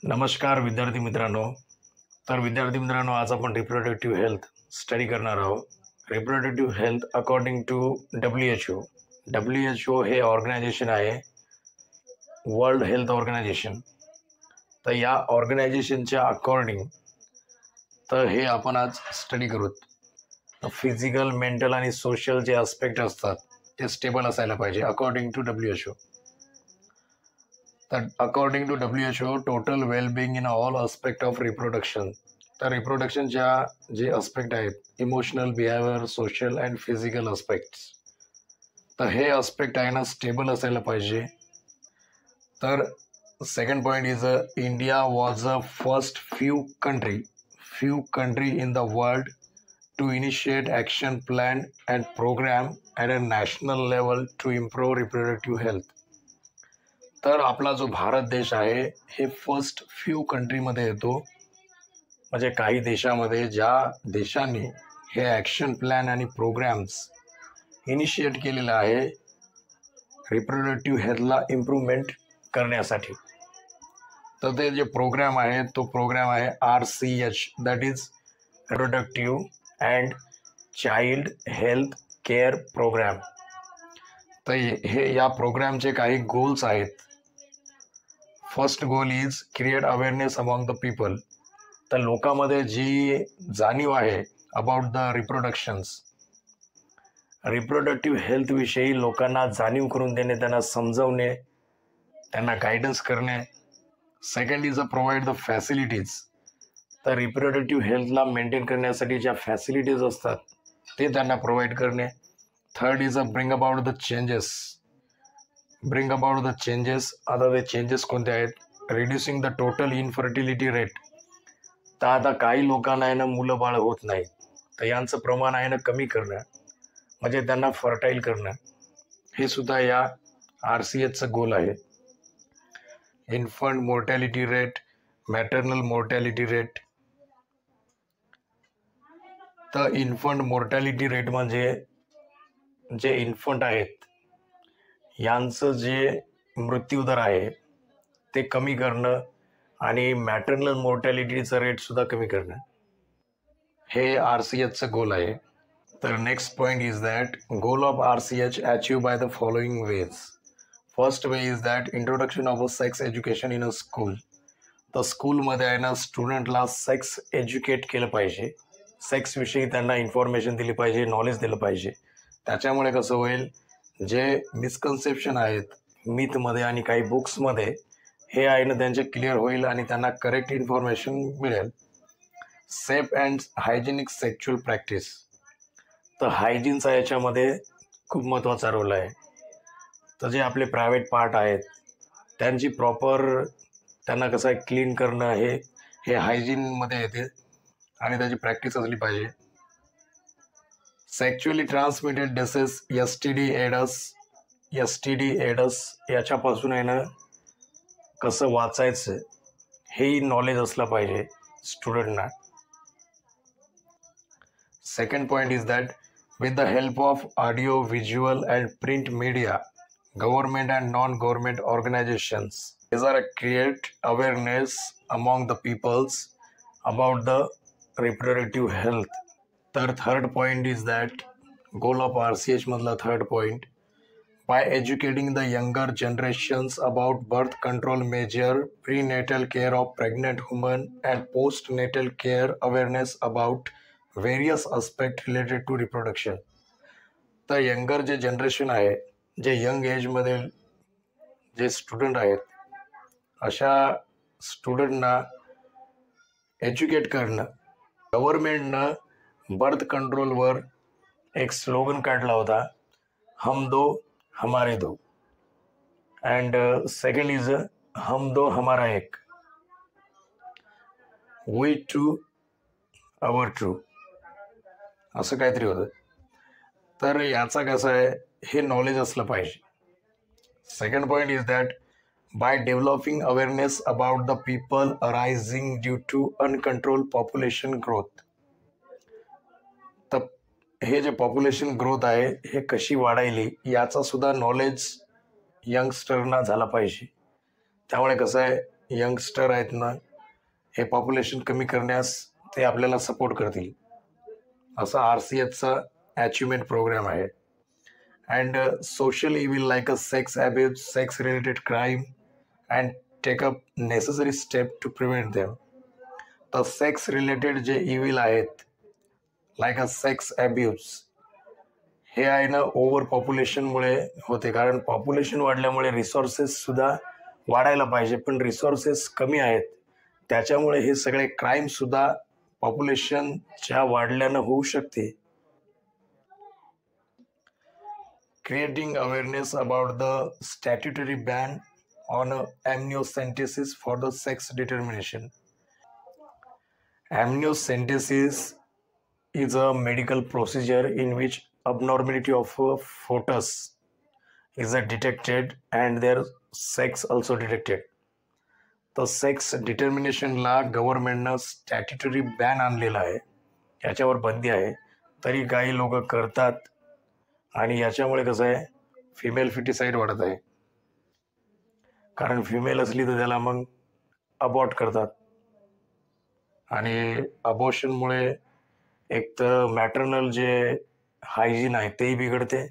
नमस्कार विद्यार्थी मित्रांनो. विद्यार्थी मित्रांनो, आज आपण रिप्रोडक्टिव्ह हेल्थ स्टडी करणार आहोत. Reproductive health according to WHO. WHO हे ऑर्गनायझेशन आहे, वर्ल्ड हेल्थ ऑर्गनायझेशन. तर या ऑर्गनायझेशनच्या अकॉर्डिंग हे आपण आज स्टडी करूत. फिजिकल, मेंटल आणि सोशल जे आस्पेक्ट असतात ते स्टेबल असायला पाहिजे according to WHO. That according to WHO, total well-being in all aspect of reproduction. तर रिप्रोडक्शनच्या जे आस्पेक्ट आहेत, emotional, behaviour, social and physical aspects, तर हे आस्पेक्ट आहे ना स्टेबल असायला पाहिजे. तर second point is India was a first few country in the world to initiate action plan and programme at a national level to improve reproductive health. तर आपला जो भारत देश आहे हे फर्स्ट फ्यू कंट्रीमध्ये येतो, म्हणजे काही देशामध्ये ज्या देशांनी हे ॲक्शन प्लॅन आणि प्रोग्राम्स इनिशिएट केलेलं आहे रिप्रोडक्टिव्ह हेल्थला इम्प्रूव्हमेंट करण्यासाठी. तर ते जे प्रोग्राम आहे तो प्रोग्राम आहे RCH, that is reproductive and child health care programme. तर हे या प्रोग्रामचे काही गोल्स आहेत. First goal is create awareness among the people. तर लोकांमध्ये जी जाणीव आहे अबाउट द रिप्रोडक्टिव्ह हेल्थविषयी लोकांना जाणीव करून देणे, त्यांना समजवणे, त्यांना गायडन्स करणे. Second is provide the facilities. तर रिप्रोडक्टिव्ह हेल्थला मेंटेन करण्यासाठी ज्या फॅसिलिटीज असतात ते त्यांना प्रोव्हाइड करणे. Third is bring about the changes. आता ते चेंजेस कोणते आहेत? Reducing the total infertility rate. तर आता काही लोकांना आहे ना मुलं बाळ होत नाही, तर यांचं प्रमाण आहे ना कमी करणं, म्हणजे त्यांना फर्टाईल करणं, हे सुद्धा या RCHचं गोल आहे. Infant mortality rate, maternal mortality rate. तर इन्फंट मोर्टॅलिटी रेट म्हणजे जे इन्फंट आहेत यांचं जे मृत्यूदर आहे ते कमी करणं आणि मॅटर्नल मोर्टॅलिटीचं रेटसुद्धा कमी करणं, हे RCHचं गोल आहे. तर next point is that goal of RCH achieve by the following veg. First way is that introduction of a sex education in a school. तर स्कूलमध्ये आहे ना स्टुडंटला सेक्स एज्युकेट केलं पाहिजे, सेक्सविषयी त्यांना इन्फॉर्मेशन दिली पाहिजे, नॉलेज दिलं पाहिजे. त्याच्यामुळे कसं होईल, जे मिसकन्सेप्शन आहेत मिथमध्ये आणि काही बुक्समध्ये हे आहे ना त्यांचे क्लिअर होईल आणि त्यांना करेक्ट इन्फॉर्मेशन मिळेल. Safe and hygienic sexual practice. तर हायजीनचा याच्यामध्ये खूप महत्त्वाचा रोल आहे. तर जे आपले प्रायव्हेट पार्ट आहेत त्यांची प्रॉपर त्यांना कसं आहे क्लीन करणं हे हायजीनमध्ये येते आणि त्याची प्रॅक्टिस असली पाहिजे. Sexually transmitted disease STD AIDS याच्यापासून आहे ना कसं वाचायचं हेही नॉलेज असलं पाहिजे स्टुडंटना. Second point is that with the help of audio, visual and print media, government and non government organisations these are create awareness among the peoples about the reproductive health. तर third point is that goal of RCH मधला third point, by educating the younger generations about birth control measure, prenatal care of pregnant women and postnatal care awareness about various aspects related to reproduction. तर younger जे generation आहे, जे young एजमध्ये जे student आहेत, अशा स्टुडंटना educate करणं. गव्हर्नमेंटनं birth कंट्रोलवर एक स्लोगन काढला होता, हम दो हमारे दो, अँड सेकंड इज हम दो हमारा एक, वी टू अवर ट्रू, असं काहीतरी होतं. तर याचा कसं आहे हे नॉलेज असलं पाहिजे. Second point is that by developing awareness about the people arising due to uncontrol population growth. तर हे जे पॉप्युलेशन ग्रोथ आहे हे कशी वाढायली याचा सुद्धा नॉलेज यंगस्टरना झाला पाहिजे. त्यामुळे कसं आहे यंगस्टर आहेत ना, हे पॉप्युलेशन कमी करण्यास ते आपल्याला सपोर्ट करतील, असा RCHचा अचिव्हमेंट प्रोग्राम आहे. And social evil like a sex abuse, sex related crime and take up necessary step to prevent them. तर सेक्स रिलेटेड जे इव्हिल आहेत लाईक अ सेक्स अब्यूज, हे आहे ना ओव्हर पॉप्युलेशनमुळे होते. कारण पॉप्युलेशन वाढल्यामुळे रिसोर्सेस सुद्धा वाढायला पाहिजे, पण रिसोर्सेस कमी आहेत. त्याच्यामुळे हे सगळे क्राईम सुद्धा पॉप्युलेशनच्या वाढल्यानं होऊ शकते. Creating awareness about the statutory ban on amniocentesis for the sex determination. Amniocentesis is a medical procedure in which abnormality of a fetus is detected and their sex also detected. तर sex डिटर्मिनेशनला गव्हर्नमेंटनं statutory ban आणलेला आहे, याच्यावर बंदी आहे. तरी काही लोक करतात आणि याच्यामुळे कसं आहे, फिमेल फिटिसाईड वाढत आहे. कारण फिमेल असली तर त्याला मग अबॉर्ट करतात आणि अबॉर्शनमुळे एक तर मॅटर्नल जे हायजीन आहे तेही बिघडते